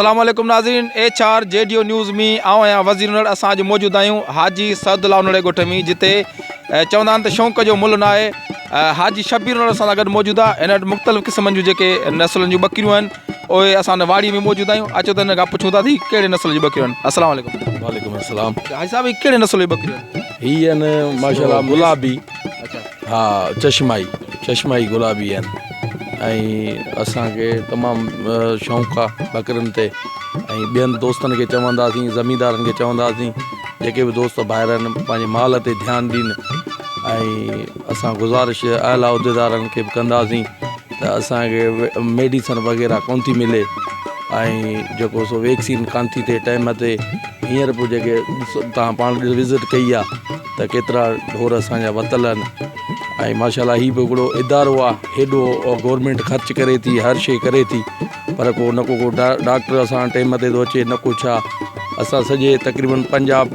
अस्सलाम वालेकुम नाज़रीन HR JDO न्यूज़ में आऊं आहियां वज़ीर उनड़ असां अॼु मौजूदु आहियूं हाजी सदुल्ला उनड़े ॻोठ में जिते चवंदा आहिनि त शौक़ जो मुल्ह न आहे। हाजी शबीर उनड़ सां गॾु मौजूदु आहे। इन वटि मुख़्तलिफ़ क़िस्मनि जूं जेके नसलनि जूं ॿकरियूं आहिनि उहे असां हिन वाड़ी में मौजूदु आहियूं। अचो त हिन खां पुछूं था थी कहिड़े नसल जूं ॿकरियूं आहिनि। अस्सलाम वालेकुम। वालेकुम अस्सलाम। हाजी साहब ही कहिड़े नसल जूं ॿकरियूं आहिनि? ही आहिनि माशाल्लाह गुलाबी। अच्छा हा चश्माई गुलाबी आहिनि ऐं असांखे तमामु शौक़ु आहे ॿकरियुनि ते ऐं ॿियनि दोस्तनि खे चवंदासीं ज़मींदारनि खे चवंदासीं जेके बि दोस्त ॿाहिरि आहिनि पंहिंजे माल ते ध्यानु ॾियनि ऐं असां गुज़ारिश आला उहिदेदारनि खे बि कंदासीं त असांखे मेडिसन वग़ैरह कोन थी मिले ऐं जेको सो वैक्सीन कोन थी थिए टाइम ते। हींअर पोइ जेके तव्हां पाण विज़िट कई आहे त केतिरा ढोर असांजा वतल आहिनि ऐं माशाल्लाह ही बि हिकिड़ो इदारो आहे। हेॾो गवर्नमेंट ख़र्च करे थी, हर शइ करे थी, पर को डॉक्टर असां टाइम ते थो अचे न को छा। असां सॼे तक़रीबन पंजाब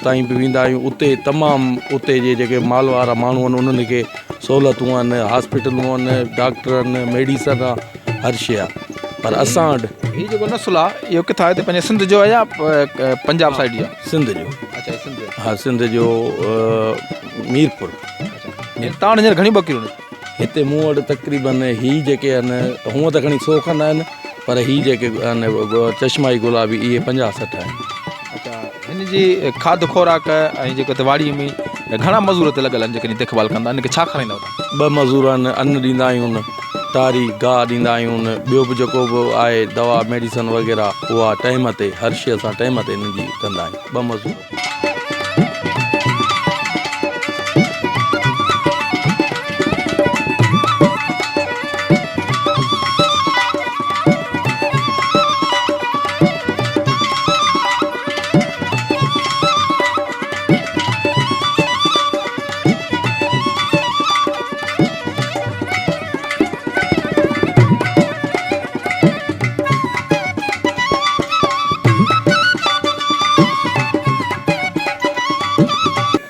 ताईं बि वेंदा आहियूं। उते तमामु उते जे जेके माल वारा माण्हू आहिनि उन्हनि खे सहूलियतूं आहिनि, हॉस्पिटलूं आहिनि, डॉक्टर आहिनि, मेडिसन आहे, हर शइ आहे। पर असां वटि हीउ जेको नसुल आहे इहो किथां हिते पंहिंजे सिंध जो आहे या पंजाब साइड जो? सिंध जो। अच्छा सिंध। हा सिंध जो मीरपुर। तव्हां वटि हींअर घणी ॿकरियूं आहिनि हिते? मूं वटि तक़रीबन ही जेके आहिनि हूअं त खणी 100 खनि आहिनि, पर ही जेके आहिनि चश्माई गुलाबी इहे 50-60 आहिनि। अच्छा हिन जी खाद खुराक ऐं जेको हिते वाड़ीअ में घणा मज़ूर हिते लॻल आहिनि जेके देखभाल कंदा हिनखे छा खाराईंदा आहियो? 2 मज़ूर आहिनि, अन्न ॾींदा आहियूं, तारी गाह ॾींदा आहियूं, ॿियो बि जेको बि आहे दवा मेडिसन वग़ैरह उहा टाइम ते हर शइ असां टाइम ते हिननि जी कंदा आहियूं। 2 मज़ूर।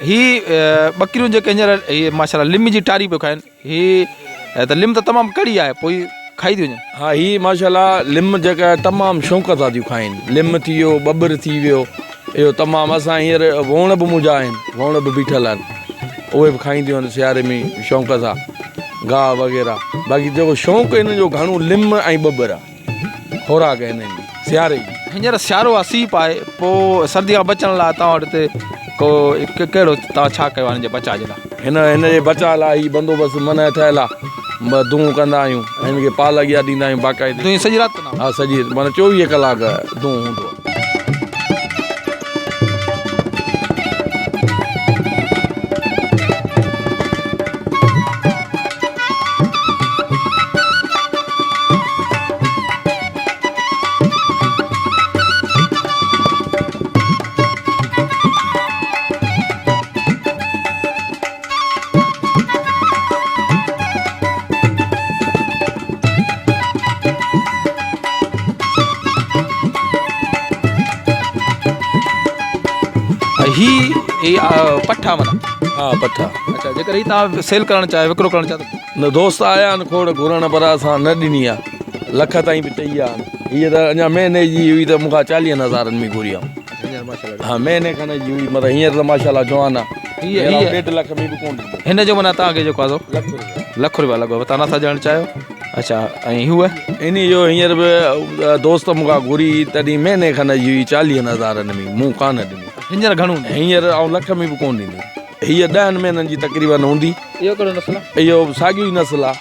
ही ॿकरियूं जेके हींअर हीअ माशाल्लाह लिम जी टारी पियो खाइनि, ही त लिम त तमामु कड़ी आहे, पोइ खाई थी वञनि? हा ही माशाल्लाह लिम जेका तमामु शौक़ सां थियूं खाइनि। लिम थी वियो, बबर थी वियो, इहो तमामु। असां हींअर वोण बि मुंहिंजा आहिनि, वोण बि बीठल आहिनि, उहे बि खाईंदियूं आहिनि सियारे में शौक़ सां गाह वग़ैरह। बाक़ी जेको शौक़ु हिन जो घणो लिम ऐं बबर आहे, खुराक आहे हिननि जी सियारे जी। हींअर सियारो आहे, सीप आहे, पोइ सर्दी खां बचण लाइ तव्हां वटि हिते को कहिड़ो तव्हां छा कयो आहे हिन जे बचाव जे लाइ? हिन जे बचाव लाइ ही बंदोबस्तु मन ठहियलु आहे। दूं कंदा आहियूं, हिन खे पाल अॻियां ॾींदा आहियूं बाक़ाइदे। दूं सॼी राति कंदा? हा सॼी माना 24 कलाक दूं हूंदो आहे। ही पठा माना? हा पठा। अच्छा जेकर ही तव्हां सेल करणु चाहियो, विकिरो करणु चाहियो? न दोस्त आया आहिनि खोड़ घुरण, पर असां न ॾिनी आहे। लख ताईं बि चई आहे। हीअ त अञा महीने जी हुई त मूंखां 40,000 में घुरी आहे। हा महीने खनि जी हुई, मतिलबु हींअर त माशाल्लाह जवान आहे। 1.5 लख में बि कोन ॾींदो हिन जो माना तव्हांखे जेको आहे लख रुपया लॻो, तव्हां नथा ॼणणु चाहियो? अच्छा ऐं हूअ इन जो हींअर बि दोस्त मूंखां घुरी तॾहिं महीने खनि जी हुई 40,000 में, मूं कान ॾिनी। हींअर घणो? हींअर ऐं लख में बि कोन ॾींदी। हीअ 10 महीननि जी तक़रीबन हूंदी। इहो कहिड़ो नस्ल आहे? इहो साॻियो ई नस्ल आहे,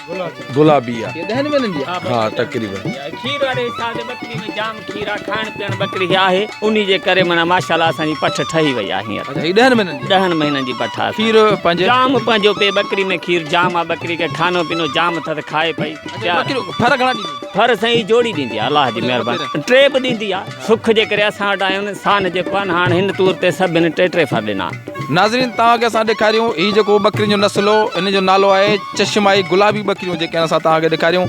गुलाबी आहे। 10 महीननि जी? हा तक़रीबन। खीर वारे हिसाब सां ॿकरी में जाम खीर आहे, खाइण पीअण ॿकरी आहे, उन जे करे माना माशाल्लाह असांजी पठ ठही वई आहे हींअर। अच्छा ही 10 महीननि जी? 10 महीननि जी पठ आहे। खीर पंहिंजे जाम पंहिंजो पे ॿकरी में खीर जाम आहे, ॿकरी खे खानो पीनो जाम अथसि, खाए पई। फर घणा ॾींदी? फर साईं जोड़ी ॾींदी आहे, अलाह जी महिरबानी। 3 बि ॾींदी आहे। सुख जे करे असां वटि आहियूं, सान जेको आहे न हाणे हिन तौर ते सभिनि 3 फर ॾिना। नाज़रीन तव्हांखे असां ॾेखारियूं हीउ जेको ॿकरियुनि जो नस्लो इन जो नालो आहे चश्माई गुलाबी ॿकरियूं जेके असां तव्हांखे ॾेखारियूं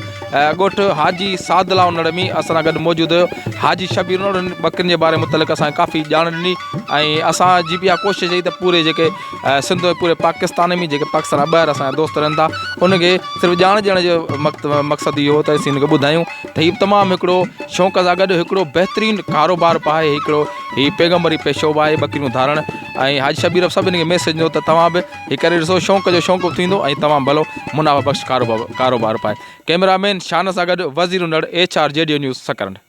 ॻोठु हाजी सादला उनड़ में असां सां गॾु मौजूदु हुयो हाजी शबीर उनड़ ॿकरियुनि जे बारे मुतलिक़ असांखे काफ़ी ॼाण ॾिनी ऐं असांजी बि इहा कोशिशि रही त पूरे जेके सिंध पूरे पाकिस्तान में जेके पाकिस्तान ॿाहिरि असांजा दोस्त रहनि था उनखे सिर्फ़ु ॼाण ॾियण जो मक़सदु इहो हो त असीं हुनखे ॿुधायूं त हीउ तमामु हिकिड़ो शौक़ सां गॾु हिकिड़ो बहितरीनु कारोबार बि आहे हिकिड़ो हीउ पैगम्बरी पेशो बि आहे ॿकरियूं धारण ऐं हाजी शबीर सभिनी खे मैसेज ॾिनो त तव्हां बि हीउ करे ॾिसो शौक़ जो शौक़ु थींदो ऐं तमामु भलो मुनाफ़ा बख़्श कारोबार पाए कैमरामैन शान सां गॾु वज़ीर उनड़ HR JDO न्यूज़ सकरंड।